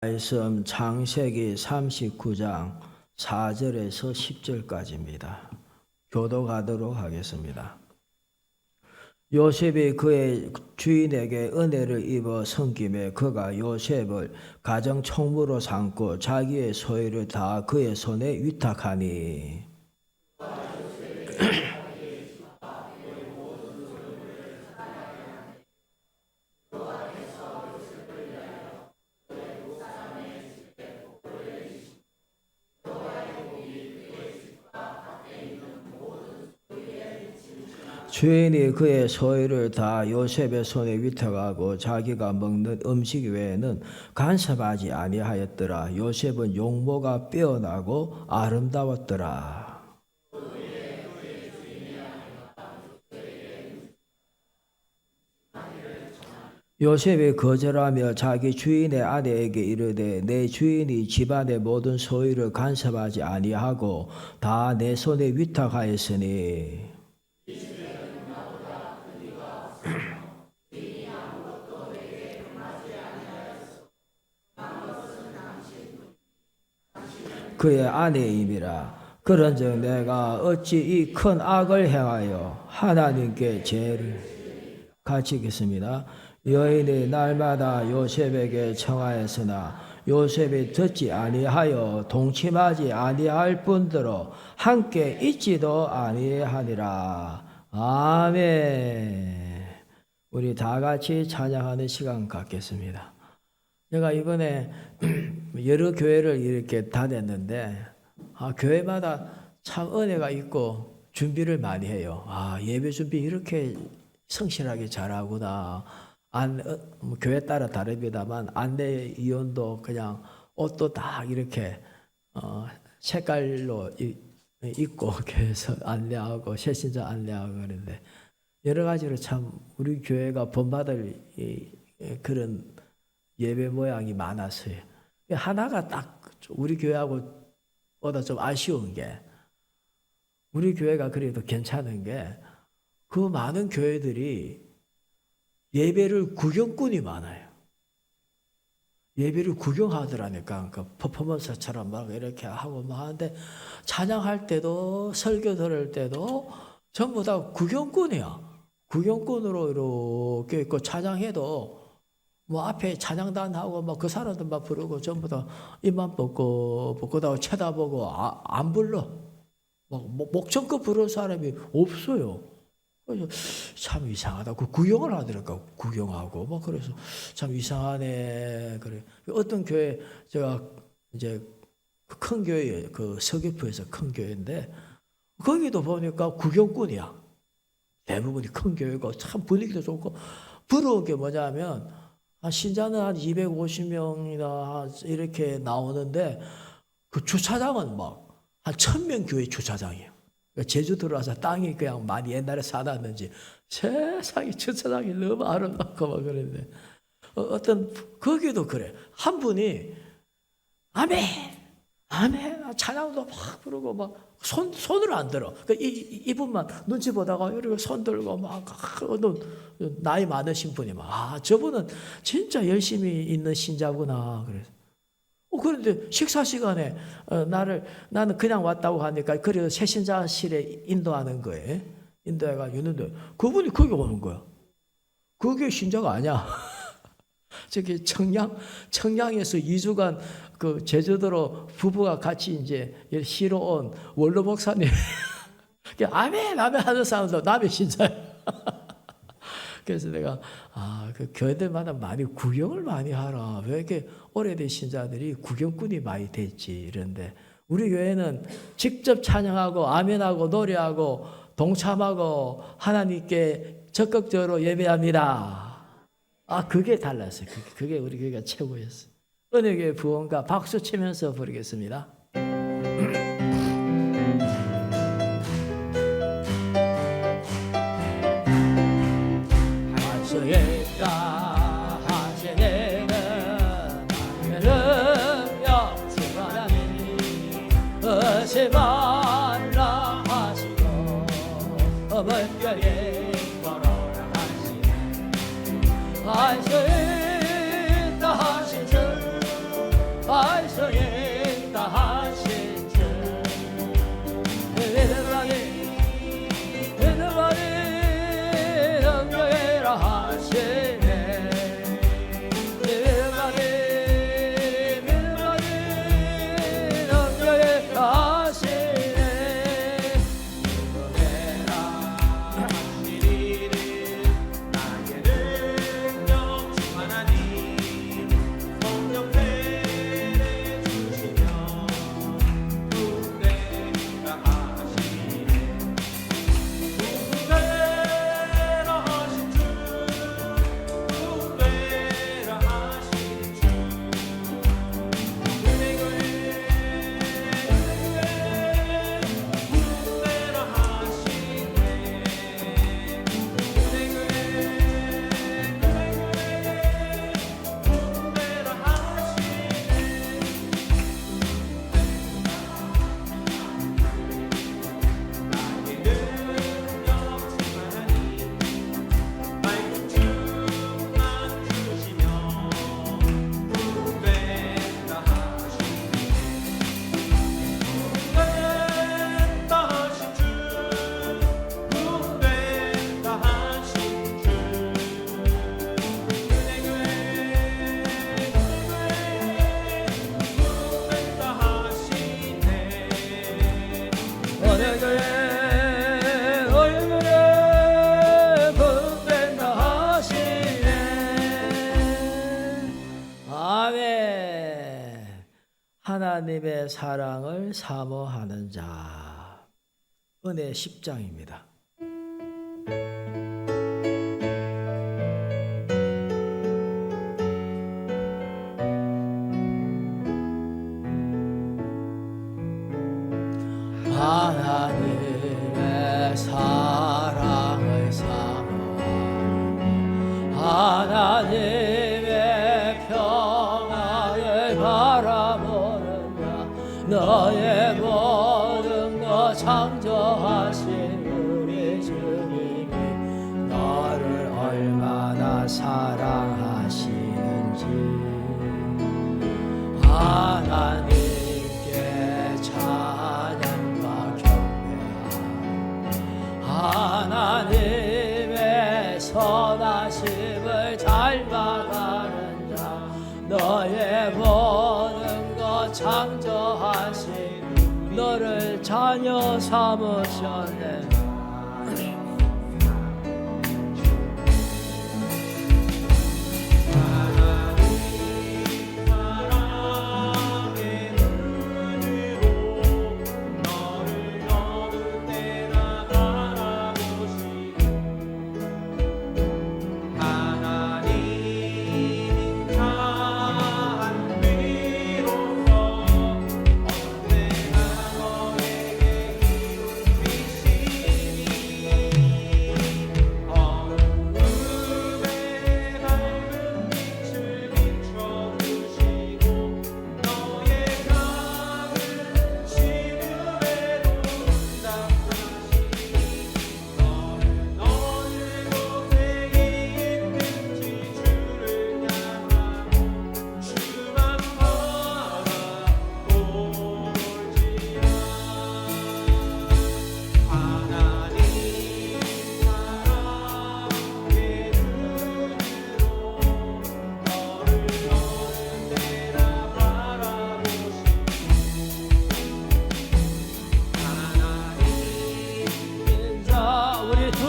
말씀 창세기 39장 4절에서 10절까지입니다. 교독하도록 하겠습니다. 요셉이 그의 주인에게 은혜를 입어 섬김에 그가 요셉을 가정 총무로 삼고 자기의 소유를 다 그의 손에 위탁하니 주인이 그의 소유를 다 요셉의 손에 위탁하고 자기가 먹는 음식 외에는 간섭하지 아니하였더라. 요셉은 용모가 빼어나고 아름다웠더라. 요셉이 거절하며 자기 주인의 아내에게 이르되 내 주인이 집안의 모든 소유를 간섭하지 아니하고 다 내 손에 위탁하였으니 그의 아내임이라. 그런즉 내가 어찌 이 큰 악을 행하여 하나님께 죄를 같이 읽겠습니다. 여인이 날마다 요셉에게 청하였으나 요셉이 듣지 아니하여 동침하지 아니할 뿐더러 함께 있지도 아니하니라. 아멘. 우리 다 같이 찬양하는 시간 갖겠습니다. 제가 이번에 여러 교회를 이렇게 다녔는데 교회마다 참 은혜가 있고 준비를 많이 해요. 예배 준비 이렇게 성실하게 잘하구나. 교회 따라 다릅니다만 안내 위원도 그냥 옷도 다 이렇게 색깔로 입고 교회에서 안내하고 새신자 안내하고 그러는데 여러 가지로 참 우리 교회가 본받을 그런 예배 모양이 많았어요. 하나가 딱 우리 교회하고 보다 좀 아쉬운 게 우리 교회가 그래도 괜찮은 게 그 많은 교회들이 예배를 구경꾼이 많아요. 예배를 구경하더라니까. 그 퍼포먼스처럼 막 이렇게 하고 막 하는데 찬양할 때도 설교 들을 때도 전부 다 구경꾼이야. 구경꾼으로 이렇게 있고 찬양해도 뭐 앞에 찬양단하고 막 그 사람들 막 부르고 전부 다 입만 뻗고 쳐다보고 안 불러. 막 목청껏 부르는 사람이 없어요. 그래서 참 이상하다. 그 구경을 하더라고. 구경하고 막 그래서 참 이상하네. 그래. 어떤 교회 제가 이제 큰 교회 그 서귀포에서 큰 교회인데 거기도 보니까 구경꾼이야. 대부분이 큰 교회고 참 분위기도 좋고 부러운 게 뭐냐면 신자는 한 250명이나 이렇게 나오는데 그 주차장은 막 한 1000명 교회 주차장이에요. 제주 들어와서 땅이 그냥 많이 옛날에 사놨는지 세상에 주차장이 너무 아름답고 막 그랬는데 어떤 거기도 그래. 한 분이 아멘 아멘 찬양도 막 부르고 막 손을 안 들어. 이분만 눈치 보다가 이렇게 손 들고 막 나이 많으신 분이 막 저분은 진짜 열심히 있는 신자구나. 그래서 그런데 식사 시간에 나는 그냥 왔다고 하니까 그래서 새신자실에 인도하는 거예요. 인도해가 있는데 그분이 거기 오는 거야. 그게 신자가 아니야. 저기 청량에서 2주간 그 제주도로 부부가 같이 이제 쉬러 온 원로 목사님. 아멘 아멘 하는 사람도 남의 신자야. 그래서 내가 그 교회들마다 많이 구경을 많이 하라. 왜 이렇게 오래된 신자들이 구경꾼이 많이 됐지 이런데 우리 교회는 직접 찬양하고 아멘하고 노래하고 동참하고 하나님께 적극적으로 예배합니다. 그게 달랐어요. 그게 우리 교회가 최고였어요. 은혜교회 부원과 박수 치면서 부르겠습니다. 말라 하시고 어머니의 걸어라 하시네 안수있다 하신 줄 하나님의 사랑을 사모하는 자. 은혜 10장입니다. 하나님의 사랑을 사모하는 하나님의 평안을 바라보는 자. 너의 모든 것 창조하신 우리 주님이 너를 얼마나 사랑하시는지 하나님께 찬양과 경배하라. 하나님의 선하심을 닮아가는 자. 너의 모든 것 창조하신 너를 자녀 삼으셨네.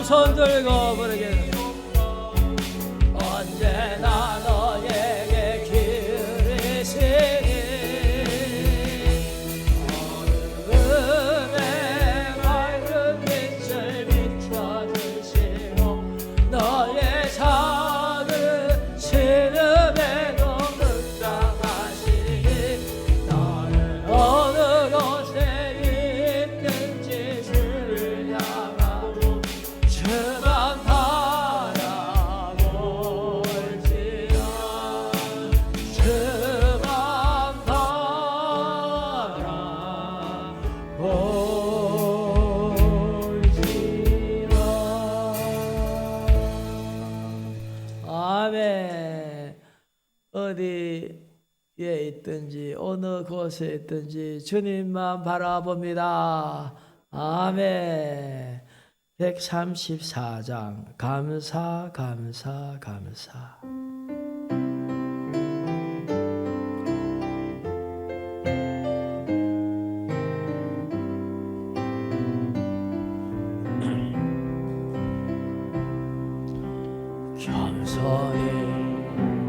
손 들고 부르게 언제나 너에게 기르시니 어둠에 밝은 빛을 비춰주시고 너의 작은 신음에도 묵상하시니 너는 어느 곳에 있는지 주를 향하고 주만 바라볼지라. 주만 바라볼지라. 아멘. 어디에 있든지 어느 곳에 있든지 주님만 바라봅니다. 아멘. 134장 감사 감사 감사. 겸손히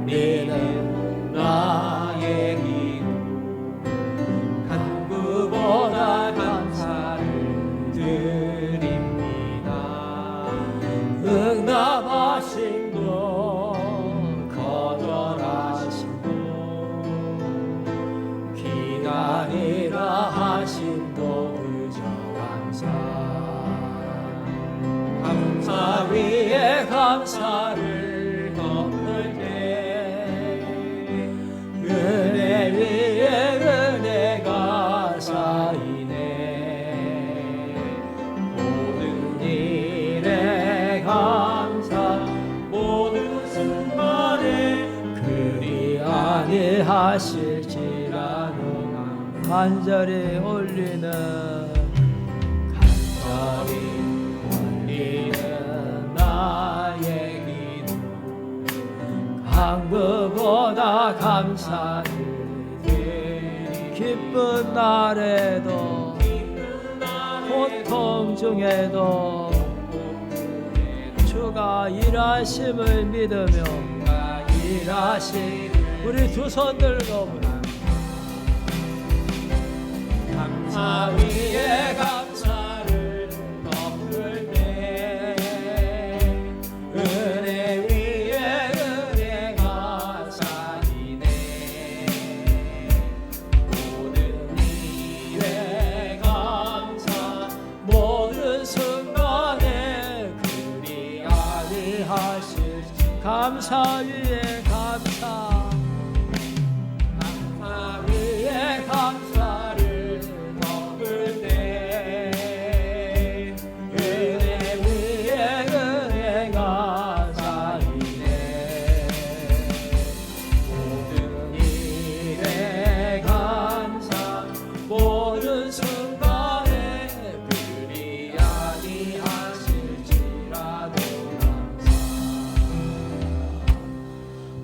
내는 나의 기도 간구보다 감사를 드립니다. 응답하심도 거절하심도 기다리라 하심도 그저 감사 위에 감사를 덮을 때 은혜 위에 은혜가 쌓이네. 모든 일에 감사 모든 순간에 그리 아니하실지라도 간절히 올리는 나의 기도 간구보다 감사를 드리. 기쁜 날에도 고통 중에도 주가 일하심을 믿으며 우리 두 손 들고 감사 위에 감사를 덮을 때 은혜 위에 은혜가 쌓이네. 모든 일에 감사 모든 순간에 그리 아니하실지 감사 위에 감사 감사 위에 감사를 덮을 때 은혜 위에 은혜가 쌓이네. 모든 일에 감사 모든 순간에 그리 아니하실지라도 감사.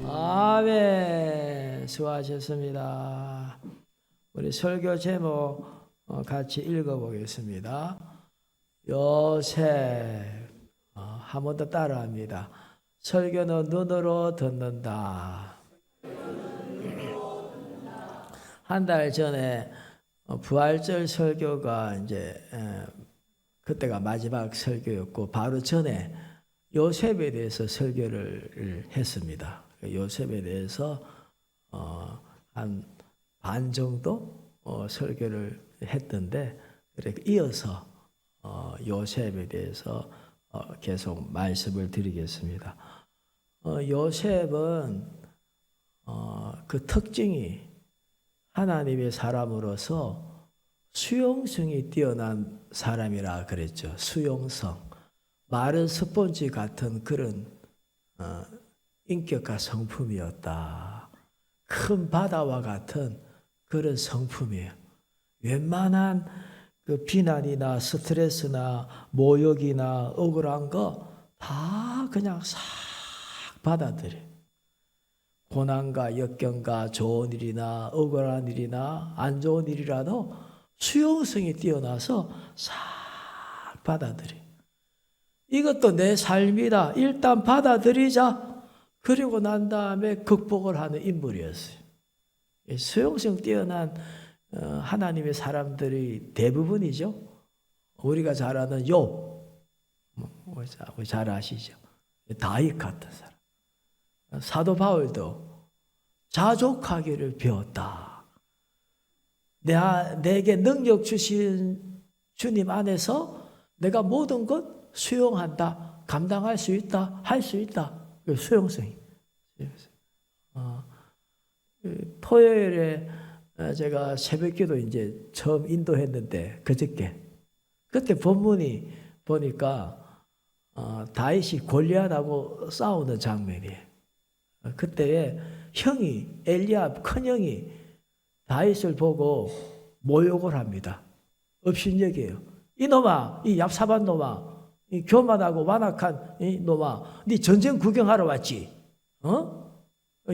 아멘. 수고하셨습니다. 우리 설교 제목 같이 읽어보겠습니다. 요셉. 한 번 더 따라합니다. 설교는 눈으로 듣는다. 한 달 전에 부활절 설교가 이제 그때가 마지막 설교였고 바로 전에 요셉에 대해서 설교를 했습니다. 요셉에 대해서 한 반 정도 설교를 했던데 그렇게 이어서 요셉에 대해서 계속 말씀을 드리겠습니다. 요셉은 그 특징이 하나님의 사람으로서 수용성이 뛰어난 사람이라 그랬죠. 수용성. 마른 스폰지 같은 그런 인격과 성품이었다. 큰 바다와 같은 그런 성품이에요. 웬만한 그 비난이나 스트레스나 모욕이나 억울한 거 다 그냥 싹 받아들여. 고난과 역경과 좋은 일이나 억울한 일이나 안 좋은 일이라도 수용성이 뛰어나서 싹 받아들여. 이것도 내 삶이다. 일단 받아들이자. 그리고 난 다음에 극복을 하는 인물이었어요. 수용성 뛰어난 하나님의 사람들이 대부분이죠. 우리가 잘 아는 욥, 우리 잘 아시죠? 다윗 같은 사람. 사도 바울도 자족하기를 배웠다. 내게 능력 주신 주님 안에서 내가 모든 것 수용한다. 감당할 수 있다. 할 수 있다. 수용성이. 토요일에 제가 새벽기도 이제 처음 인도했는데 그저께 그때 본문이 보니까 다윗이 골리앗하고 싸우는 장면이에요. 그때에 형이 엘리압 큰형이 다윗을 보고 모욕을 합니다. 업신여기에요. 이놈아, 이 얍삽한 놈아, 이 교만하고 완악한 이 놈아, 네 전쟁 구경하러 왔지?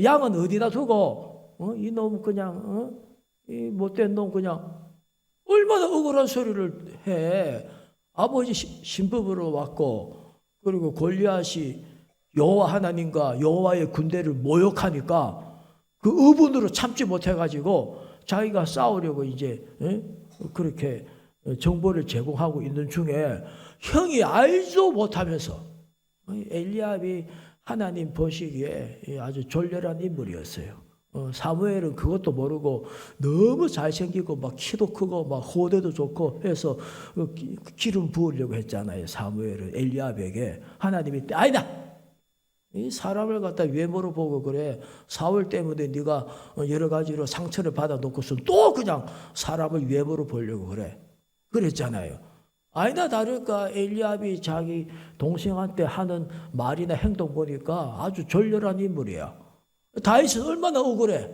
양은 어디다 두고? 이놈 그냥 이 못된 놈 그냥 얼마나 억울한 소리를 해. 아버지 신부로 왔고, 그리고 골리앗이 여호와 하나님과 여호와의 군대를 모욕하니까 그 의분으로 참지 못해가지고 자기가 싸우려고 이제 그렇게 정보를 제공하고 있는 중에 형이 알지도 못하면서 엘리압이 하나님 보시기에 아주 졸렬한 인물이었어요. 사무엘은 그것도 모르고 너무 잘생기고 막 키도 크고 막 호대도 좋고 해서 기름 부으려고 했잖아요. 사무엘은 엘리압에게. 하나님이 아니다. 이 사람을 갖다 외모로 보고 그래. 사울 때문에 네가 여러 가지로 상처를 받아 놓고서 또 그냥 사람을 외모로 보려고 그래. 그랬잖아요. 아니다 다를까 엘리압이 자기 동생한테 하는 말이나 행동 보니까 아주 졸렬한 인물이야. 다윗은 얼마나 억울해.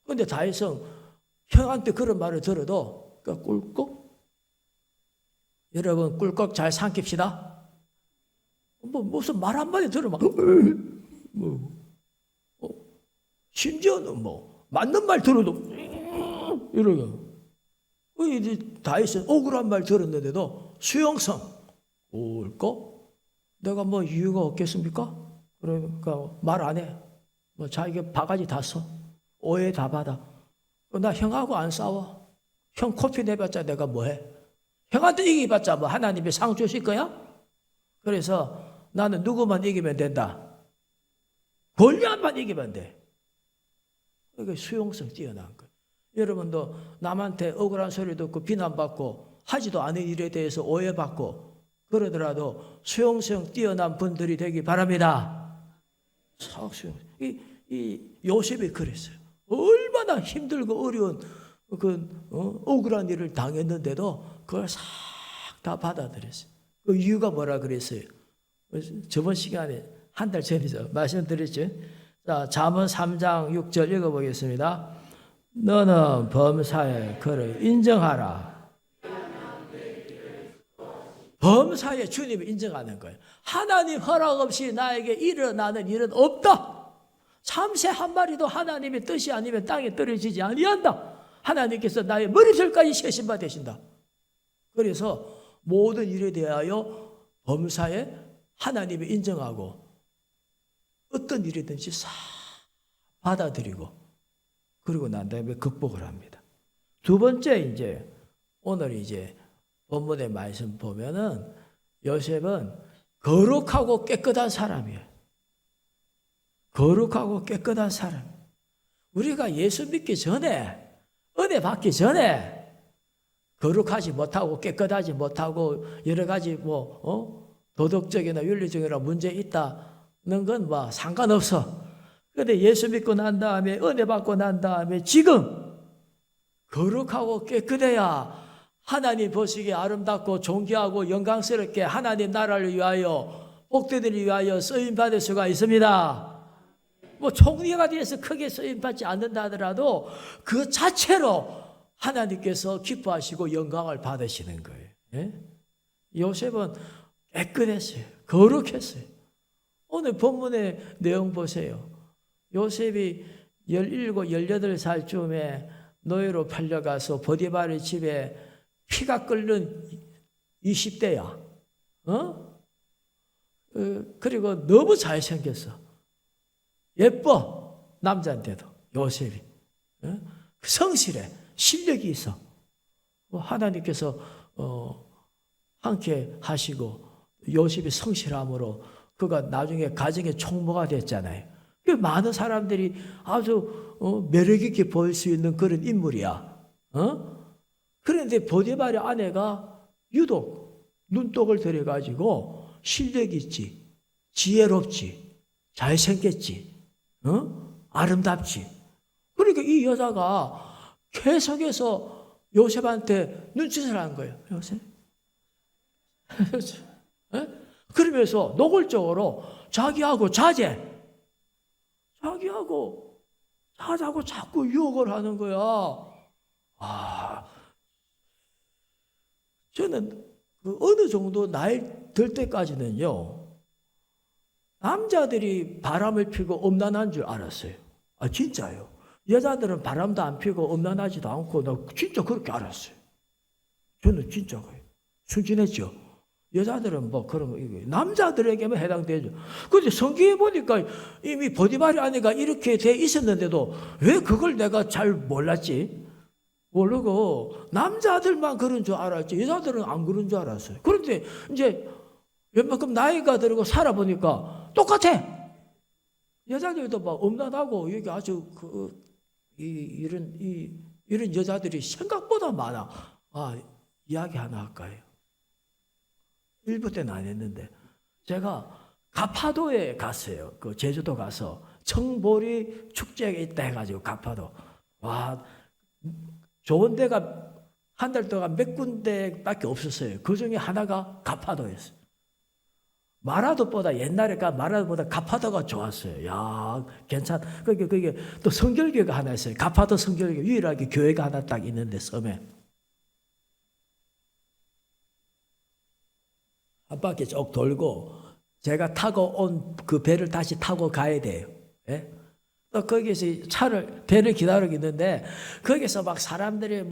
그런데 다윗은 형한테 그런 말을 들어도 꿀꺽. 여러분 꿀꺽 잘 삼킵시다. 무슨 말 한마디 들으면 심지어는 맞는 말 들어도 이러고. 다윗은 억울한 말 들었는데도 수용성. 꿀꺽. 내가 이유가 없겠습니까? 그러니까 말 안 해. 자기가 바가지 다 써. 오해 다 받아. 나 형하고 안 싸워. 형 코피 내봤자 내가 뭐해? 형한테 이기봤자 하나님이 상 주실 거야? 그래서 나는 누구만 이기면 된다. 골리앗만 이기면 돼. 그게 수용성 뛰어난 거예요. 여러분도 남한테 억울한 소리 듣고 비난받고 하지도 않은 일에 대해서 오해받고 그러더라도 수용성 뛰어난 분들이 되기 바랍니다. 이 요셉이 그랬어요. 얼마나 힘들고 어려운 억울한 일을 당했는데도 그걸 싹 다 받아들였어요. 그 이유가 뭐라 그랬어요? 저번 시간에 한 달 전이죠. 말씀드렸죠. 자, 잠언 3장 6절 읽어보겠습니다. 너는 범사에 그를 인정하라. 범사에 주님을 인정하는 거예요. 하나님 허락 없이 나에게 일어나는 일은 없다. 참새 한 마리도 하나님의 뜻이 아니면 땅에 떨어지지 아니한다. 하나님께서 나의 머리털까지 세신 바 되신다. 그래서 모든 일에 대하여 범사에 하나님을 인정하고 어떤 일이든지 싹 받아들이고 그리고 난 다음에 극복을 합니다. 두 번째 이제 오늘 이제 본문의 말씀 보면은 요셉은 거룩하고 깨끗한 사람이에요. 거룩하고 깨끗한 사람. 우리가 예수 믿기 전에 은혜 받기 전에 거룩하지 못하고 깨끗하지 못하고 여러 가지 도덕적이나 윤리적이나 문제 있다는 건 상관없어. 그런데 예수 믿고 난 다음에 은혜 받고 난 다음에 지금 거룩하고 깨끗해야 하나님 보시기에 아름답고 존귀하고 영광스럽게 하나님 나라를 위하여 복되들을 위하여 쓰임받을 수가 있습니다. 총리가 돼서 크게 쓰임받지 않는다 하더라도 그 자체로 하나님께서 기뻐하시고 영광을 받으시는 거예요. 예? 요셉은 깨끗했어요. 거룩했어요. 오늘 본문의 내용 보세요. 요셉이 17, 18살쯤에 노예로 팔려가서 보디발의 집에 피가 끓는 20대야. 그리고 너무 잘생겼어. 예뻐. 남자인데도 요셉이. 성실해. 실력이 있어. 하나님께서 함께 하시고 요셉이 성실함으로 그가 나중에 가정의 총무가 됐잖아요. 많은 사람들이 아주 매력 있게 보일 수 있는 그런 인물이야. 그런데 보디발의 아내가 유독 눈독을 들여가지고 실력 있지, 지혜롭지, 잘생겼지, 아름답지. 그러니까 이 여자가 계속해서 요셉한테 눈짓을 한 거예요. 요셉? 그러면서 노골적으로 자기하고 자제. 자기하고 자자고 자꾸 유혹을 하는 거야. 저는 그 어느 정도 나이 들 때까지는요, 남자들이 바람을 피고 음란한 줄 알았어요. 아, 진짜요. 여자들은 바람도 안 피고 음란하지도 않고, 나 진짜 그렇게 알았어요. 저는 진짜 순진했죠. 여자들은 뭐 그런 거, 남자들에게만 해당되죠. 근데 성경에 보니까 이미 보디발이 아내가 이렇게 돼 있었는데도 왜 그걸 내가 잘 몰랐지? 모르고 남자들만 그런 줄 알았지 여자들은 안 그런 줄 알았어요. 그런데 이제 웬만큼 나이가 들고 살아보니까 똑같아. 여자들도 막 음란하고 여기 아주 이런 여자들이 생각보다 많아. 아, 이야기 하나 할까요? 일부 때는 안 했는데 제가 가파도에 갔어요. 그 제주도 가서 청보리 축제가 있다 해가지고 가파도 와 좋은 데가 한 달 동안 몇 군데밖에 없었어요. 그 중에 하나가 가파도였어요. 마라도보다 옛날에 마라도보다 가파도가 좋았어요. 야, 그게 또 성결교회가 하나 있어요. 가파도 성결교회 유일하게 교회가 하나 딱 있는데 섬에 한 바퀴 쭉 돌고 제가 타고 온 그 배를 다시 타고 가야 돼요. 예? 또 거기서 배를 기다리고 있는데 거기서 막 사람들이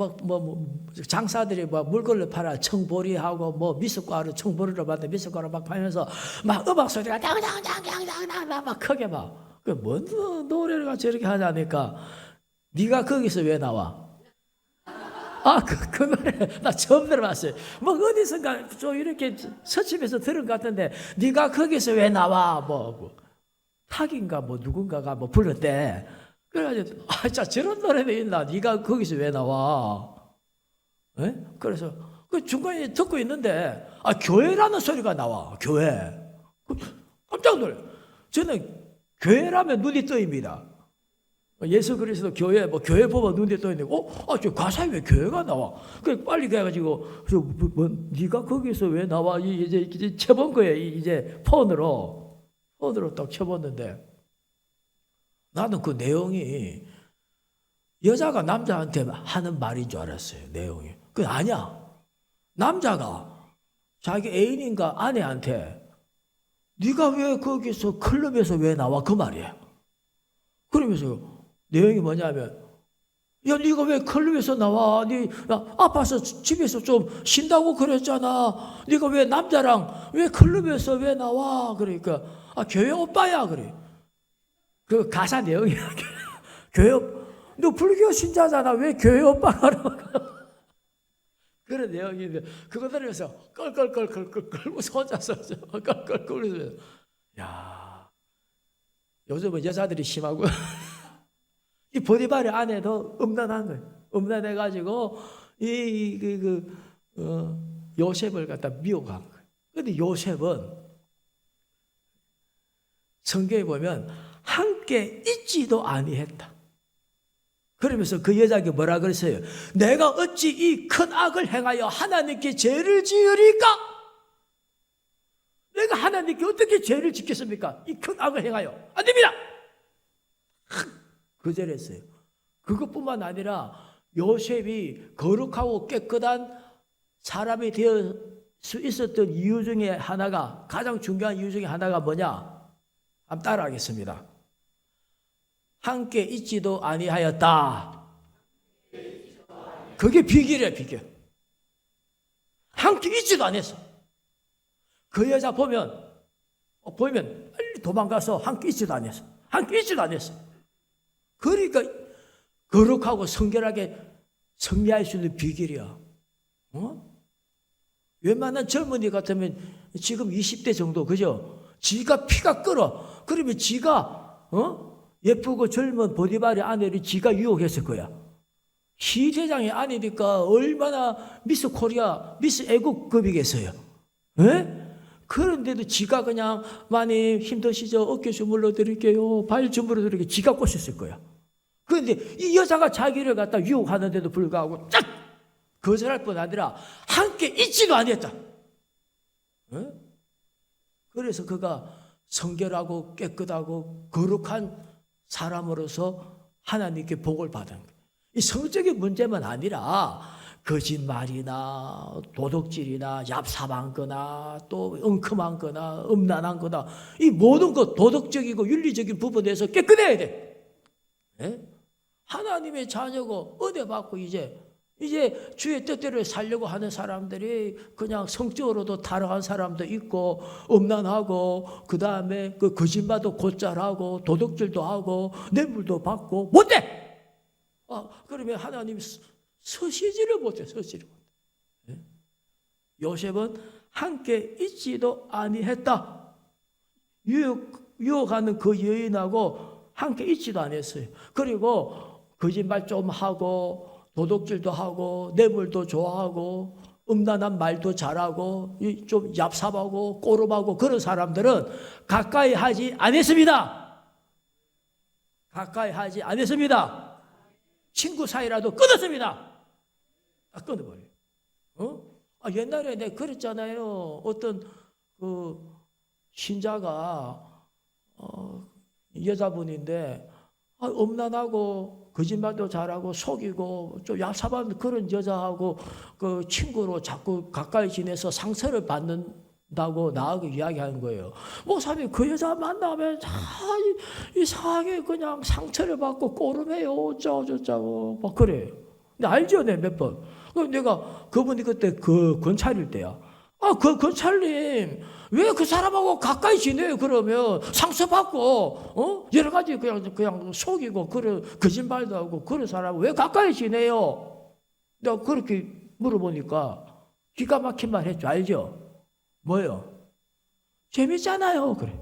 장사들이 물건을 팔아 청보리하고 미숫가루 청보리로 만든 미숫가루 막 팔면서 막 음악 소리가 당당당당당당 막 크게 뭔 노래를 저렇게 하자니까 네가 거기서 왜 나와? 아, 그 노래 나 처음 들어봤어요. 어디선가 좀 이렇게 서집에서 들은 것 같은데 네가 거기서 왜 나와? 탁인가 누군가가 불렀대. 그래가지고 자 저런 노래도 있나? 네가 거기서 왜 나와? 에? 그래서 그 중간에 듣고 있는데 교회라는 소리가 나와. 교회. 깜짝 놀래. 저는 교회라면 눈이 떠입니다. 예수 그리스도 교회 교회 보면 눈에 떠 있는데 저 가사에 왜 교회가 나와? 그 빨리 가가지고 네가 거기서 왜 나와? 이제 쳐본 거예요. 이제 폰으로 딱 쳐봤는데 나는 그 내용이 여자가 남자한테 하는 말인 줄 알았어요. 내용이. 그게 아니야. 남자가 자기 애인인가 아내한테 네가 왜 거기서 클럽에서 왜 나와? 그 말이에요. 그러면서 내용이 뭐냐면 야 네가 왜 클럽에서 나와? 네 아파서 집에서 좀 쉰다고 그랬잖아. 네가 왜 남자랑 왜 클럽에서 왜 나와? 그러니까 교회 오빠야 그래. 그 가사 내용이야. 교회 너 불교 신자잖아. 왜 교회 오빠가 그런 내용인데 그거 들으면서 껄껄껄껄껄 혼자서 껄껄껄 울면서 야 요즘은 여자들이 심하고 이 보디발의 아내도 음란한 거예요. 음란해가지고 요셉을 갖다 미혹한 거예요. 그런데 요셉은 성경에 보면 함께 있지도 아니했다. 그러면서 그 여자에게 뭐라 그랬어요? 내가 어찌 이 큰 악을 행하여 하나님께 죄를 지으리까? 내가 하나님께 어떻게 죄를 짓겠습니까? 이 큰 악을 행하여 안 됩니다. 거절했어요. 그것뿐만 아니라 요셉이 거룩하고 깨끗한 사람이 되어 수 있었던 이유 중에 하나가 가장 중요한 이유 중에 하나가 뭐냐? 한번 따라하겠습니다. 함께 있지도 아니하였다. 그게 비결이에요, 비결. 함께 있지도 않았어. 그 여자 보면 빨리 도망가서 함께 있지도 않았어. 함께 있지도 않았어. 그러니까 거룩하고 성결하게 승리할 수 있는 비결이야. 웬만한 젊은이 같으면 지금 20대 정도, 그죠? 지가 피가 끓어. 그러면 지가 예쁘고 젊은 보디발의 아내를 지가 유혹했을 거야. 시대장의 아내니까 얼마나 미스 코리아, 미스 애국급이겠어요. 그런데도 지가 그냥 마님 힘드시죠? 어깨 주물러 드릴게요. 발 주물러 드릴게요. 지가 꼬셨을 거야. 그런데 이 여자가 자기를 갖다 유혹하는데도 불구하고 딱 거절할 뿐 아니라 함께 있지도 아니었다. 그래서 그가 성결하고 깨끗하고 거룩한 사람으로서 하나님께 복을 받은 거예요. 이 성적인 문제만 아니라 거짓말이나 도둑질이나 얍삽한 거나 또 엉큼한 거나 음란한 거나 이 모든 것 도덕적이고 윤리적인 부분에서 깨끗해야 돼. 네? 하나님의 자녀고 은혜 받고 이제 주의 뜻대로 살려고 하는 사람들이 그냥 성적으로도 타락한 사람도 있고 음란하고 그 다음에 그 거짓말도 곧잘하고 도둑질도 하고 뇌물도 받고 못돼. 그러면 하나님 서시지를 못해. 서시를 못해. 요셉은 함께 있지도 아니했다. 유혹하는 그 여인하고 함께 있지도 않았어요. 그리고 거짓말 좀 하고 도둑질도 하고 뇌물도 좋아하고 음란한 말도 잘하고 좀 얍삽하고 꼬름하고 그런 사람들은 가까이 하지 않았습니다. 가까이 하지 않았습니다. 친구 사이라도 끊었습니다. 끊어버려요. 옛날에 내가 그랬잖아요. 어떤 그 신자가 여자분인데 음란하고 거짓말도 잘하고 속이고 좀 얍삽한 그런 여자하고 그 친구로 자꾸 가까이 지내서 상처를 받는다고 나하고 이야기하는 거예요. 목사님 그 여자 만나면 이상하게 그냥 상처를 받고 꼬름해요. 어쩌고 막 그래요. 근데 알죠? 내 몇 번. 그럼 내가 그분이 그때 그 검찰일 때야. 그 검찰님 왜 그 사람하고 가까이 지내요? 그러면 상처받고 여러 가지 그냥 속이고 그런 거짓말도 하고 그런 사람 왜 가까이 지내요? 내가 그렇게 물어보니까 기가 막힌 말 했죠. 알죠? 뭐요? 재밌잖아요. 그래.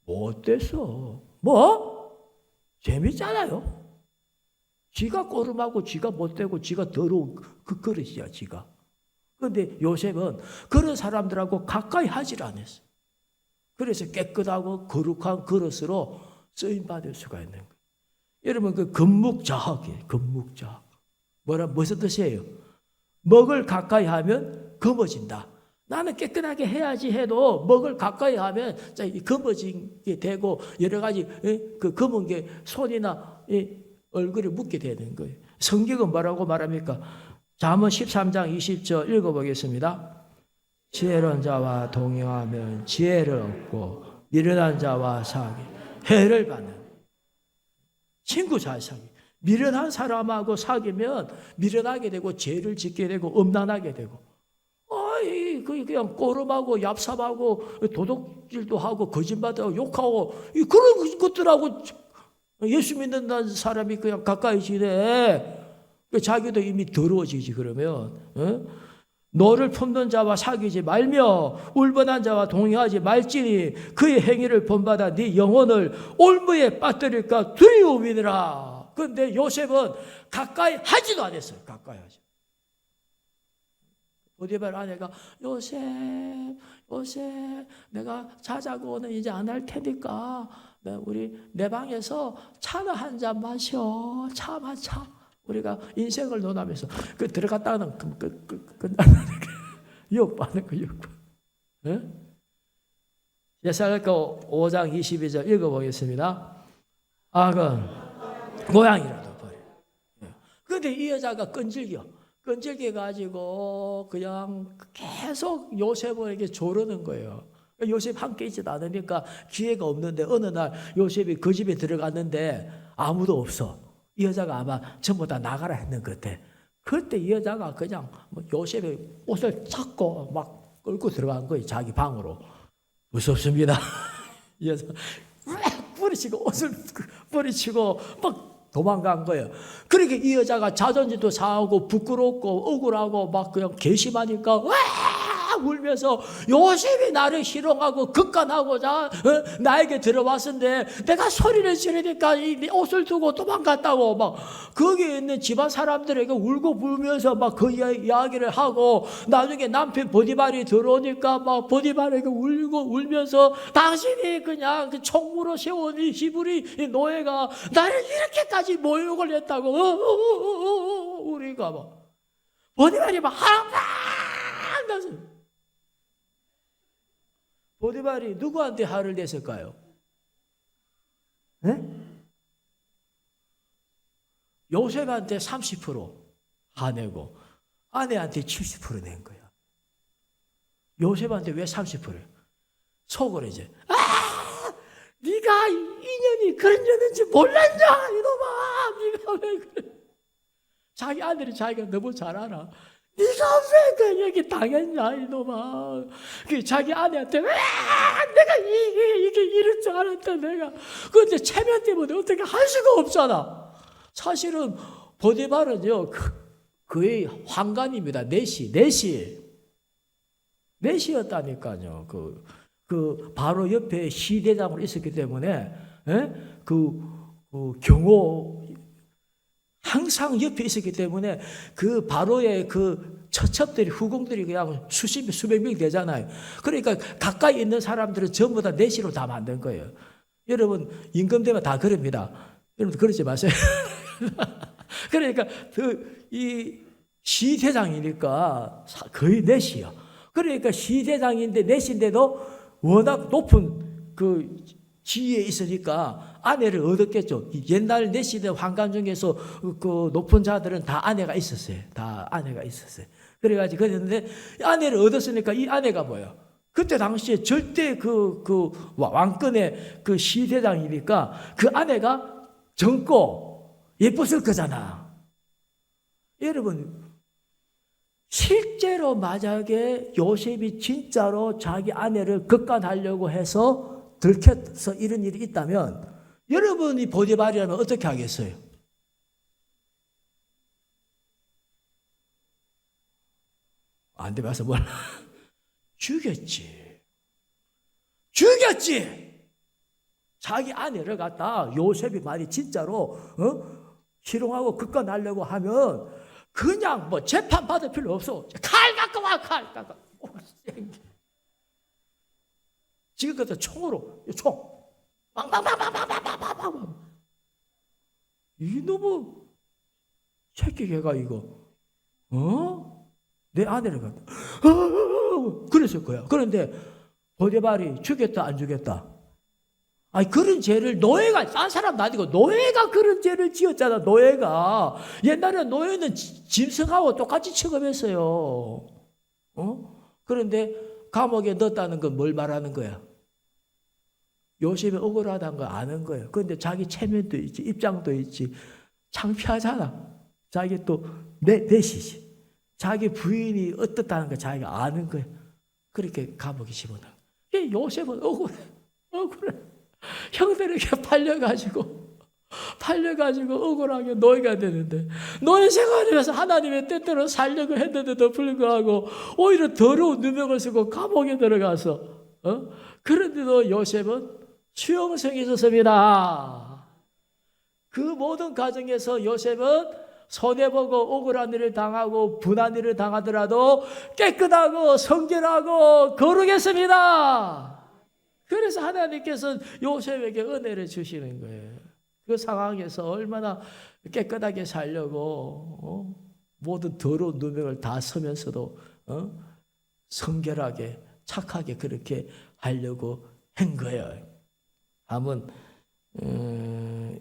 못됐어. 뭐? 재밌잖아요. 지가 꼬름하고 지가 못되고 지가 더러운 그 그릇이야 지가. 그런데 요셉은 그런 사람들하고 가까이 하질 않았어요. 그래서 깨끗하고 거룩한 그릇으로 쓰임받을 수가 있는 거예요. 여러분 그 금묵자학이에요. 금묵자학. 무슨 뜻이에요? 먹을 가까이 하면 검어진다. 나는 깨끗하게 해야지 해도 먹을 가까이 하면 검어지게 되고 여러 가지 그 검은 게 손이나 얼굴에 묻게 되는 거예요. 성경은 뭐라고 말합니까? 잠언 13장 20절 읽어보겠습니다. 지혜로운 자와 동행하면 지혜를 얻고 미련한 자와 사귀 해를 받는. 친구 잘 사귀. 미련한 사람하고 사귀면 미련하게 되고 죄를 짓게 되고 음란하게 되고 그냥 꼬름하고 얍삽하고 도둑질도 하고 거짓말도 하고 욕하고 그런 것들하고 예수 믿는 사람이 그냥 가까이 지내. 자기도 이미 더러워지지 그러면. 너를 품는 자와 사귀지 말며 울분한 자와 동행하지 말지니 그의 행위를 본받아 네 영혼을 올무에 빠뜨릴까 두려움이니라. 그런데 요셉은 가까이 하지도 않았어요. 가까이 하지. 보디발 아내가 요셉 내가 자자고는 이제 안 할 테니까 우리 내 방에서 차나 한 잔 마셔. 차. 우리가 인생을 논하면서 그 들어갔다가는 유혹받는 거 유혹. 예사야가 5장 22절 읽어보겠습니다. 악은 고양이라도 버려. 그런데 이 여자가 끈질겨 가지고 그냥 계속 요셉에게 조르는 거예요. 요셉 함께 있지도 않으니까 기회가 없는데 어느 날 요셉이 그 집에 들어갔는데 아무도 없어. 이 여자가 아마 전부 다 나가라 했는 것 같아. 그때 이 여자가 그냥 요셉의 옷을 잡고 막 끌고 들어간 거예요. 자기 방으로. 무섭습니다. 이 여자 뿌리치고 옷을 뿌리치고 막 도망간 거예요. 그렇게 이 여자가 자존심도 상하고 부끄럽고 억울하고 막 그냥 괘씸하니까 와 울면서 요셉이 나를 희롱하고 극간하고자 나에게 들어왔는데 내가 소리를 지르니까 이 옷을 두고 도망갔다고 막 거기에 있는 집안 사람들에게 울고 불면서 막 그 이야기를 하고 나중에 남편 보디발이 들어오니까 막 보디발에게 울면서 당신이 그냥 그 총무로 세운 이 히브리 노예가 나를 이렇게까지 모욕을 했다고 우리가 막 보디발이 막 항상 보디발이 누구한테 화를 냈을까요? 네? 요셉한테 30% 다 내고 아내한테 70% 낸 거야. 요셉한테 왜 30%? 속으로 이제 네가 인연이 그런 년인지 몰랐냐 이놈아, 네가 왜 그래? 자기 아들이 자기가 너무 잘 알아. 네가 왜 그 얘기 당했냐 이놈아. 자기 아내한테 왜 내가 이게 이럴 줄 알았다 내가. 그런데 체면 때문에 어떻게 할 수가 없잖아. 사실은 보디발은요 그의 환관입니다. 넷이었다니까요. 그 바로 옆에 시대장으로 있었기 때문에 그 경호 항상 옆에 있었기 때문에 그 바로의 그 처첩들이 후궁들이 그냥 수백 명 되잖아요. 그러니까 가까이 있는 사람들은 전부 다 내시로 다 만든 거예요. 여러분 임금되면 다 그럽니다. 여러분 그러지 마세요. 그러니까 이 시대장이니까 거의 넷이요. 그러니까 시대장인데 넷인데도 워낙 높은 그 지위에 있으니까 아내를 얻었겠죠. 옛날 넷시대 황관 중에서 그 높은 자들은 다 아내가 있었어요. 다 아내가 있었어요. 그래가지고 그랬는데 아내를 얻었으니까 이 아내가 뭐예요? 그때 당시에 절대 그 왕권의 그 시대장이니까 그 아내가 젊고 예뻤을 거잖아. 여러분 실제로 만약에 요셉이 진짜로 자기 아내를 극간하려고 해서 들켜서 이런 일이 있다면 여러분이 보디발이라면 어떻게 하겠어요? 안 돼, 봐서 뭘 죽였지. 자기 아내를 갖다 요셉이 말이 진짜로 희롱하고 극간하려고 하면 그냥 뭐 재판 받을 필요 없어. 칼 갖고 와, 칼 갖고 와. 지금부터 총으로 총 빵빵빵빵빵빵빵빵. 이놈의 새끼개가 이거 내 아내를 갖다 그랬을 거야. 그런데 보디발이 죽였다 안 죽였다? 아니 그런 죄를 노예가 딴 사람 아니고 노예가 그런 죄를 지었잖아. 노예가 옛날에 노예는 짐승하고 똑같이 취급했어요. 그런데 감옥에 넣었다는 건 뭘 말하는 거야? 요셉이 억울하다는 걸 아는 거예요. 그런데 자기 체면도 있지, 입장도 있지. 창피하잖아. 자기 또 넷이지. 자기 부인이 어떻다는 걸 자기가 아는 거예요. 그렇게 감옥에 집어넣어. 요셉은 억울해. 형들에게 팔려가지고 억울하게 노예가 되는데 노예 생활하면서 하나님의 뜻대로 살려고 했는데도 불구하고 오히려 더러운 누명을 쓰고 감옥에 들어가서 그런데도 요셉은 수용성이 있었습니다. 그 모든 과정에서 요셉은 손해보고 억울한 일을 당하고 분한 일을 당하더라도 깨끗하고 성결하고 거룩했습니다. 그래서 하나님께서는 요셉에게 은혜를 주시는 거예요. 그 상황에서 얼마나 깨끗하게 살려고 모든 더러운 누명을 다 서면서도 성결하게 착하게 그렇게 하려고 한 거예요. 한번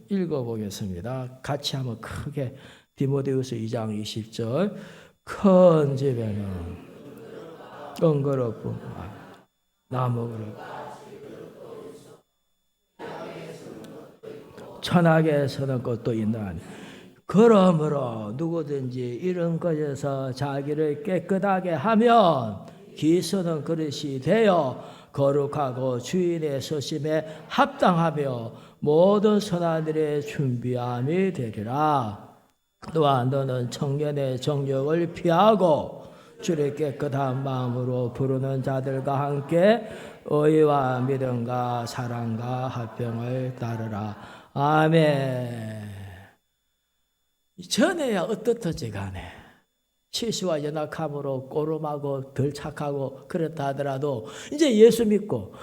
읽어보겠습니다. 같이 한번 크게 디모데후서 2장 20절 큰 집에는 끈그럽고 나무 그릇 천하게 서는 것도 있나니 그러므로 누구든지 이런 것에서 자기를 깨끗하게 하면 기서는 그릇이 되어 거룩하고 주인의 서심에 합당하며 모든 선한 일에 준비함이 되리라. 또한 너는 청년의 정욕을 피하고 주를 깨끗한 마음으로 부르는 자들과 함께 의와 믿음과 사랑과 화평을 따르라. 아멘. 전에야 어떻든지 간에 실수와 연약함으로 꼬름하고 덜 착하고 그렇다 하더라도 이제 예수 믿고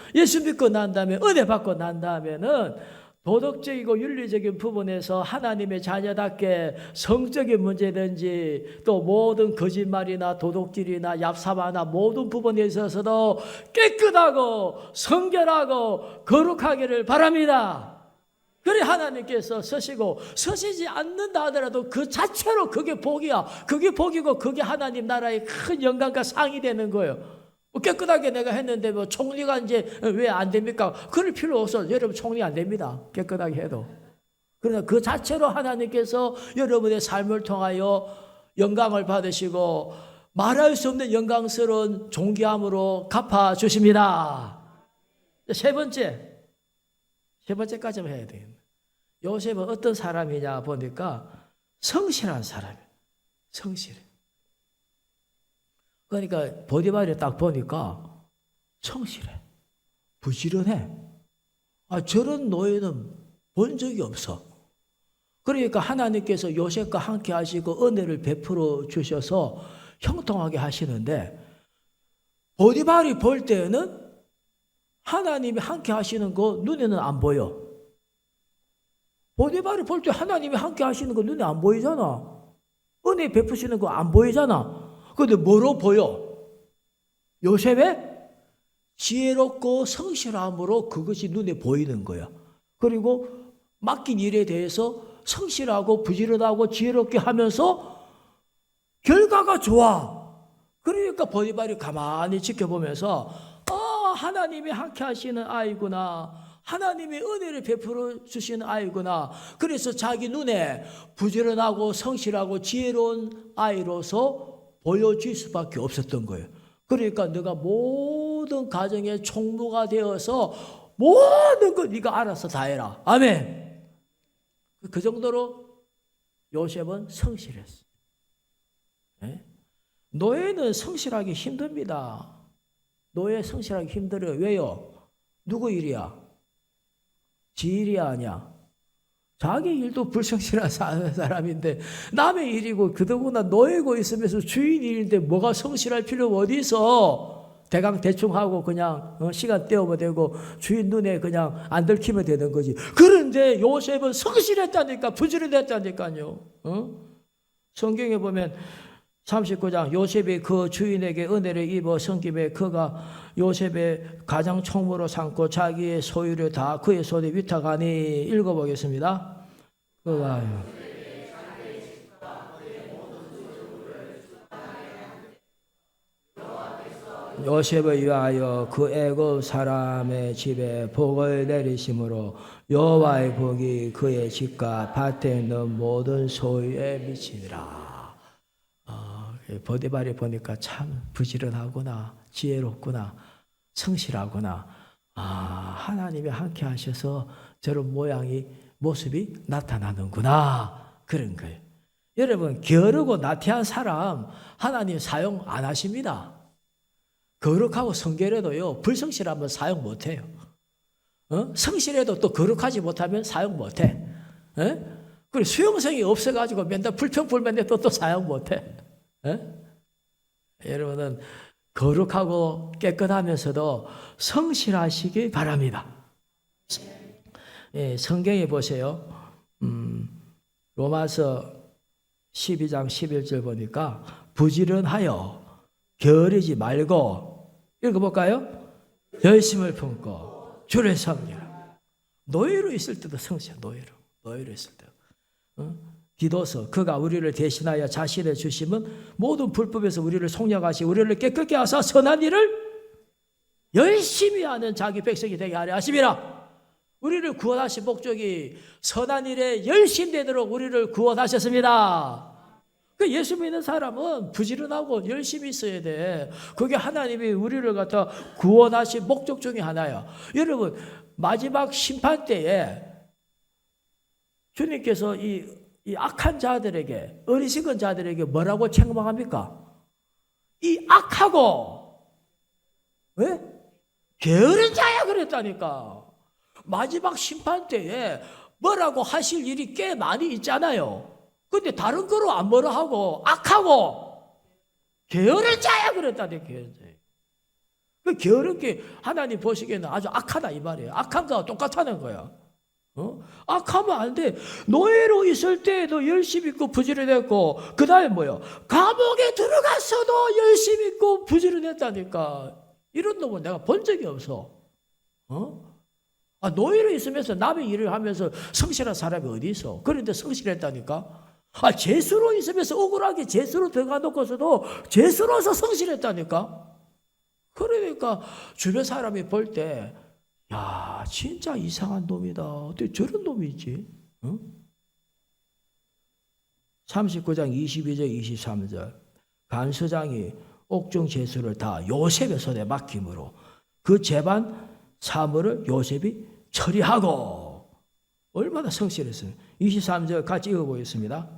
난 다음에 은혜 받고 난 다음에는 도덕적이고 윤리적인 부분에서 하나님의 자녀답게 성적인 문제든지 또 모든 거짓말이나 도둑질이나 얍삽하나 모든 부분에 있어서도 깨끗하고 성결하고 거룩하기를 바랍니다. 그래 하나님께서 서시고, 서시지 않는다 하더라도 그 자체로 그게 복이야. 그게 복이고 그게 하나님 나라의 큰 영광과 상이 되는 거예요. 깨끗하게 내가 했는데 뭐 총리가 이제 왜 안 됩니까? 그럴 필요 없어. 여러분 총리 안 됩니다. 깨끗하게 해도. 그러나 그 자체로 하나님께서 여러분의 삶을 통하여 영광을 받으시고 말할 수 없는 영광스러운 존귀함으로 갚아주십니다. 세 번째까지만 해야 돼요. 요셉은 어떤 사람이냐 보니까 성실한 사람이에요. 성실해. 그러니까 보디발을 딱 보니까 성실해. 부지런해. 저런 노예는 본 적이 없어. 그러니까 하나님께서 요셉과 함께 하시고 은혜를 베풀어 주셔서 형통하게 하시는데, 보디발이 볼 때는 하나님이 함께 하시는 거 눈에는 안 보여. 보디발이 볼 때 하나님이 함께 하시는 거 눈에 안 보이잖아. 은혜 베푸시는 거 안 보이잖아. 그런데 뭐로 보여? 요셉의 지혜롭고 성실함으로 그것이 눈에 보이는 거야. 그리고 맡긴 일에 대해서 성실하고 부지런하고 지혜롭게 하면서 결과가 좋아. 그러니까 보디발이 가만히 지켜보면서 하나님이 함께 하시는 아이구나. 하나님이 은혜를 베풀어 주시는 아이구나. 그래서 자기 눈에 부지런하고 성실하고 지혜로운 아이로서 보여질 수밖에 없었던 거예요. 그러니까 네가 모든 가정의 총무가 되어서 모든 걸 네가 알아서 다 해라. 아멘. 그 정도로 요셉은 성실했어. 네? 노예는 성실하기 힘듭니다. 노예 성실하기 힘들어요. 왜요? 누구 일이야? 지 일이 아니야. 자기 일도 불성실한 사람인데 남의 일이고 그더구나 노예고 있으면서 주인 일인데 뭐가 성실할 필요가 어디 있어? 대충 하고 그냥 시간 때우면 되고 주인 눈에 그냥 안 들키면 되는 거지. 그런데 요셉은 성실했다니까, 부지런했다니까요. 성경에 보면 39장 요셉이 그 주인에게 은혜를 입어 섬김에 그가 요셉의 가장 총무로 삼고 자기의 소유를 다 그의 손에 위탁하니. 읽어보겠습니다. 그가 요셉을 위하여 그 애굽 사람의 집에 복을 내리심으로 여호와의 복이 그의 집과 밭에 있는 모든 소유에 미치니라. 보디발이 보니까 참 부지런하구나, 지혜롭구나, 성실하구나. 하나님이 함께 하셔서 저런 모습이 나타나는구나. 그런 거예요. 여러분, 게으르고 나태한 사람 하나님 사용 안 하십니다. 거룩하고 성결해도요, 불성실하면 사용 못 해요. 성실해도 또 거룩하지 못하면 사용 못 해. 그리고 수용성이 없어가지고 맨날 불평불만해도 또 사용 못 해. 여러분은 거룩하고 깨끗하면서도 성실하시기 바랍니다. 성경에 보세요. 로마서 12장 11절 보니까 부지런하여 게으르지 말고, 읽어볼까요? 열심을 품고 주를 섬기라. 노예로 있을 때도 성실, 노예로 있을 때. 디도서 그가 우리를 대신하여 자신의 주심은 모든 불법에서 우리를 속량하시 우리를 깨끗게 하사 선한 일을 열심히 하는 자기 백성이 되게 하려 하심이라. 우리를 구원하신 목적이 선한 일에 열심되도록 우리를 구원하셨습니다. 그 예수 믿는 사람은 부지런하고 열심히 있어야 돼. 그게 하나님이 우리를 갖다 구원하신 목적 중에 하나야. 여러분, 마지막 심판 때에 주님께서 이 악한 자들에게, 어리석은 자들에게 뭐라고 책망합니까? 이 악하고 왜? 게으른 자야 그랬다니까. 마지막 심판 때에 뭐라고 하실 일이 꽤 많이 있잖아요. 근데 다른 거로 안 뭐라 하고 악하고 게으른 자야 그랬다니까. 그 게으른 게 하나님 보시기에는 아주 악하다 이 말이에요. 악한 거와 똑같다는 거야. 악하면 안 돼. 노예로 있을 때에도 열심히 있고 부지런했고, 그 다음에 뭐요? 감옥에 들어갔어도 열심히 있고 부지런했다니까. 이런 놈은 내가 본 적이 없어. 노예로 있으면서 남의 일을 하면서 성실한 사람이 어디 있어? 그런데 성실했다니까? 죄수로 있으면서 억울하게 죄수로 들어가 놓고서도 죄수로서 성실했다니까? 그러니까 주변 사람이 볼 때, 야, 진짜 이상한 놈이다. 어떻게 저런 놈이 있지? 응? 39장 22절 23절 간수장이 옥중 죄수를 다 요셉의 손에 맡김으로 그 재반 사물을 요셉이 처리하고. 얼마나 성실했어요. 23절 같이 읽어보겠습니다.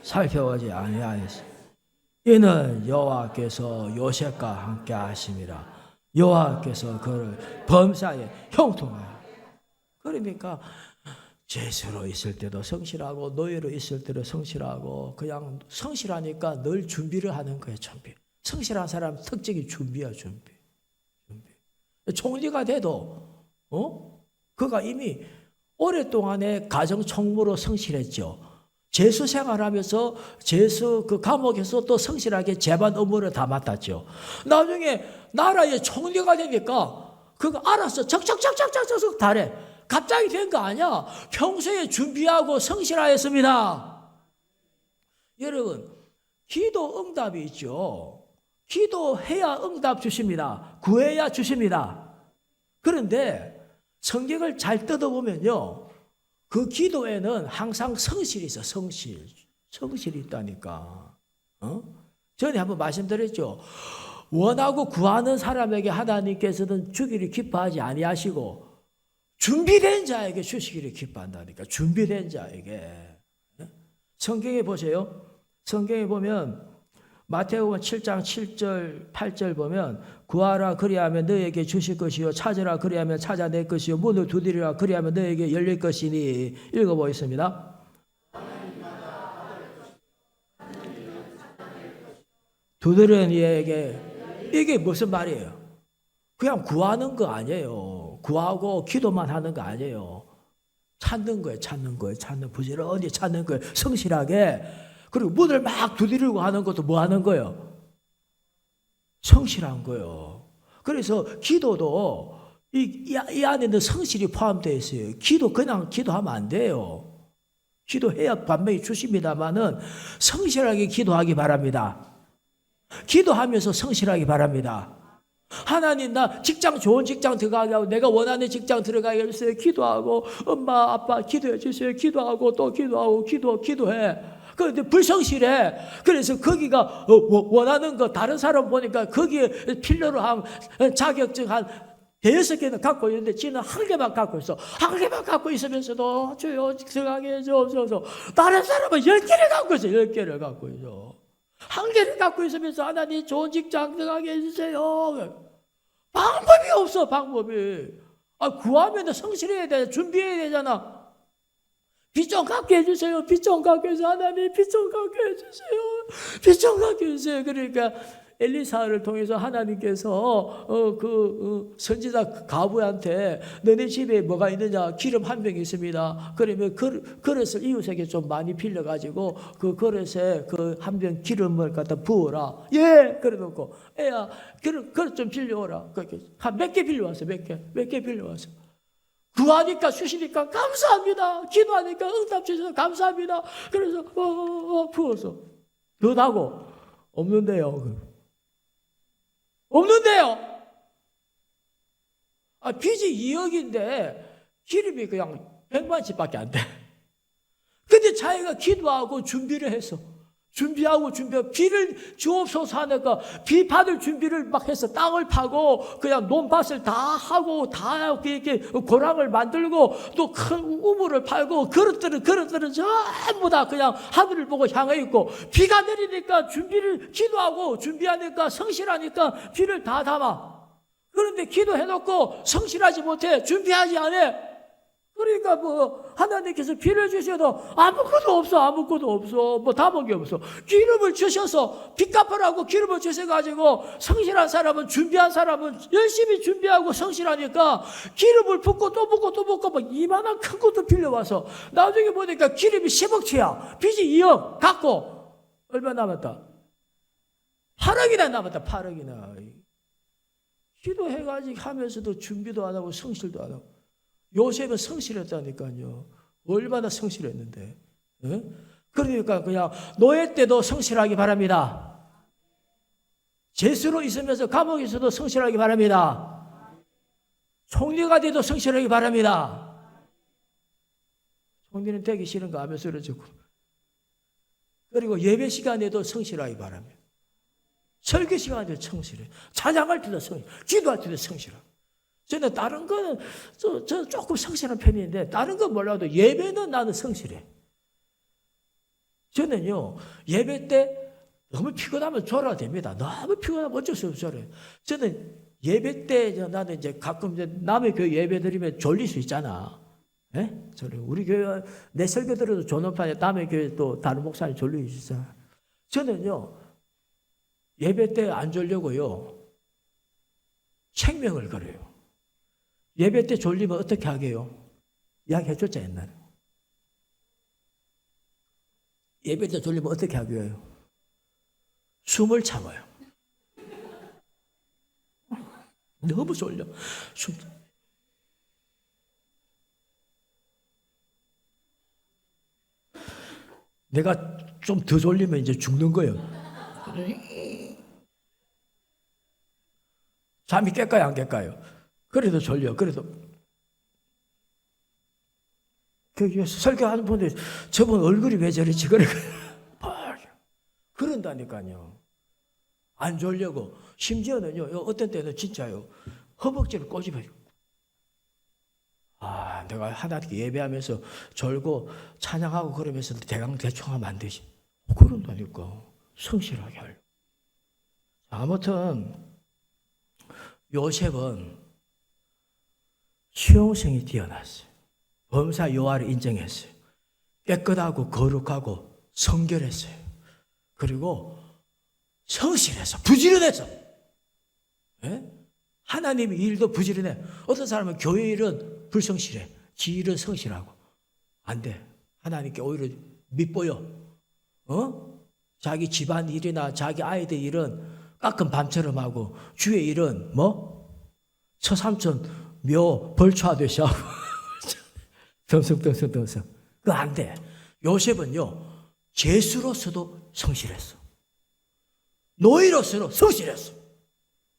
살펴보지 아니하였으니 이는 여호와께서 요셉과 함께 하심이라. 여호와께서 그를 범사에 형통하여. 그러니까 죄수로 있을 때도 성실하고 노예로 있을 때도 성실하고 그냥 성실하니까 늘 준비를 하는 거예요. 준비. 성실한 사람 특징이 준비야. 준비. 총리가 돼도 그가 이미 오랫동안의 가정 총무로 성실했죠. 죄수 생활하면서 죄수 그 감옥에서 또 성실하게 재반 업무를 다 맡았죠. 나중에 나라의 총리가 되니까 그거 알아서 척척척척척척 다래. 갑자기 된 거 아니야. 평소에 준비하고 성실하였습니다. 여러분, 기도 응답이 있죠. 기도해야 응답 주십니다. 구해야 주십니다. 그런데 성경을 잘 뜯어보면요, 그 기도에는 항상 성실이 있어. 성실이 있다니까. 전에 한번 말씀드렸죠. 원하고 구하는 사람에게 하나님께서는 주기를 기뻐하지 아니하시고 준비된 자에게 주시기를 기뻐한다니까. 준비된 자에게. 성경에 보세요. 성경에 보면 마태복음 7장 7절 8절 보면 구하라 그리하면 너에게 주실 것이요 찾으라 그리하면 찾아낼 것이요 문을 두드리라 그리하면 너에게 열릴 것이니. 읽어보겠습니다. 두드리는 이에게. 이게 무슨 말이에요? 그냥 구하는 거 아니에요. 구하고 기도만 하는 거 아니에요. 찾는 거예요. 부지런히 찾는 거예요. 성실하게. 그리고 문을 막 두드리고 하는 것도 뭐 하는 거예요? 성실한 거예요. 그래서 기도도 이 안에는 성실이 포함되어 있어요. 그냥 기도하면 안 돼요. 기도해야 반면에 주십니다만은 성실하게 기도하기 바랍니다. 기도하면서 성실하기 바랍니다. 하나님, 나 좋은 직장 들어가게 하고 내가 원하는 직장 들어가게 해주세요. 기도하고 엄마 아빠 기도해 주세요. 기도하고 또 기도하고 기도해. 그런데 불성실해. 그래서 거기가 원하는 거 다른 사람 보니까 거기에 필요로 한 자격증 한 6개는 갖고 있는데 지는 한 개만 갖고 있어. 한 개만 갖고 있으면서도 주여 들어가게 해주옵소서. 다른 사람은 10개를 갖고 있어. 10개를 갖고 있어. 한 개를 갖고 있으면서 하나님 좋은 직장 들어가게 해주세요. 방법이 없어. 방법이. 구하면 성실해야 돼. 준비해야 되잖아. 빚 좀 갚게 해주세요. 빚 좀 갚게 해주세요. 하나님 빚 좀 갚게 해주세요. 빚 좀 갚게 해주세요. 그러니까 엘리사를 통해서 하나님께서 선지자 가부한테 너네 집에 뭐가 있느냐? 기름 한 병 있습니다. 그러면 그릇을 이웃에게 좀 많이 빌려가지고 그 그릇에 그 한 병 기름을 갖다 부어라. 예, 그래 놓고 애야 그릇 좀 빌려오라. 한 몇 개 빌려왔어. 몇 개 빌려왔어. 구하니까 주시니까 감사합니다. 기도하니까 응답 주셔서 감사합니다. 그래서 부어서 더 나고 없는데요. 빚이 2억인데 기름이 그냥 100만치밖에 안 돼. 근데 자기가 기도하고 준비를 했어. 준비하고 비를 주옵소서 하니까 비 받을 준비를 막 해서 땅을 파고 그냥 논밭을 다 하고 다 이렇게 고랑을 만들고 또 큰 우물을 팔고 그릇들은 전부 다 그냥 하늘을 보고 향해 있고 비가 내리니까 기도하고 준비하니까 성실하니까 비를 다 담아. 그런데 기도해놓고 성실하지 못해. 준비하지 않아. 그러니까 하나님께서 비를 주셔도 아무것도 없어. 담은 게 없어. 기름을 주셔서 빚 갚으라고 기름을 주셔가지고 성실한 사람은 준비한 사람은 열심히 준비하고 성실하니까 기름을 붓고 또 붓고 이만한 큰 것도 빌려와서 나중에 보니까 기름이 10억치야. 빚이 2억 갖고 얼마 남았다? 8억이나 남았다. 8억이나. 기도해가지고 하면서도 준비도 안 하고 성실도 안 하고. 요셉은 성실했다니까요. 얼마나 성실했는데. 예? 그러니까 그냥 노예 때도 성실하기 바랍니다. 죄수로 있으면서 감옥에서도 성실하기 바랍니다. 총리가 돼도 성실하기 바랍니다. 총리는 되기 싫은 거 하면서 그러죠. 그리고 예배 시간에도 성실하기 바랍니다. 설교 시간에도 성실해. 찬양할 때도 성실해. 기도할 때도 성실하고. 저는 다른 거는 저 조금 성실한 편인데 다른 건 몰라도 예배는 나는 성실해. 저는요 예배 때 너무 피곤하면 졸아야 됩니다. 너무 피곤하면 어쩔 수 없어요. 저는 예배 때 나는 이제 가끔 이제 남의 교회 예배 드리면 졸릴 수 있잖아. 예? 우리 교회 내 설교 들어도 존엄판에 남의 교회 또 다른 목사님 졸릴 수 있잖아. 저는요 예배 때 안 졸려고요 생명을 걸어요. 예배 때 졸리면 어떻게 하게요? 이야기해 줬자 옛날에. 예배 때 졸리면 어떻게 하게요? 숨을 참아요. 너무 졸려. 내가 좀 더 졸리면 이제 죽는 거예요. 잠이 깰까요, 안 깰까요? 그래도 졸려. 그래도 설교하는 분들 저분 얼굴이 왜 저리지? 그래. 그런다니까요. 안 졸려고. 심지어는요, 어떤 때는 진짜요. 허벅지를 꼬집어요. 내가 하나님께 예배하면서 졸고 찬양하고 그러면서 대충 하면 안 되지. 그런다니까. 성실하게 하려고. 아무튼 요셉은 수용성이 뛰어났어요. 범사 여호와를 인정했어요. 깨끗하고 거룩하고 성결했어요. 그리고 성실해서 부지런해서. 예? 하나님의 일도 부지런해. 어떤 사람은 교회 일은 불성실해. 지 일은 성실하고. 안 돼. 하나님께 오히려 밉보여. 자기 집안 일이나 자기 아이들 일은 깎은 밤처럼 하고 주의 일은 처삼촌 묘 벌초하듯이 하고 덩성덩성. 그거 안 돼. 요셉은요 죄수로서도 성실했어. 노예로서도 성실했어.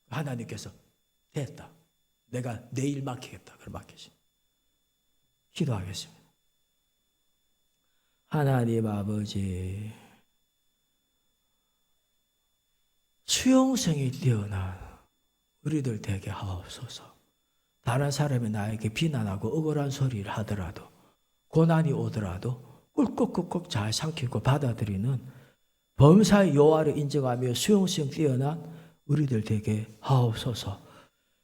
하나님께서 됐다. 내가 내일 맡기겠다. 그걸 맡기시. 기도하겠습니다. 하나님 아버지, 수용성이 뛰어난 우리들 되게 하옵소서. 다른 사람이 나에게 비난하고 억울한 소리를 하더라도 고난이 오더라도 꿀꺽꿀꺽 잘 삼키고 받아들이는 범사의 여호와를 인정하며 수용성 뛰어난 우리들 되게 하옵소서.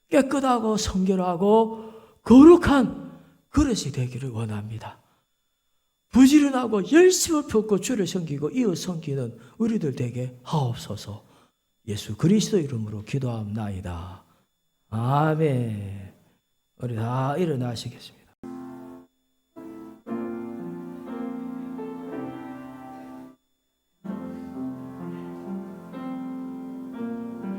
깨끗하고 성결하고 거룩한 그릇이 되기를 원합니다. 부지런하고 열심을 펴고 주를 섬기고 이웃 섬기는 우리들 되게 하옵소서. 예수 그리스도 이름으로 기도합나이다. 아멘. 우리 다 일어나시겠습니다.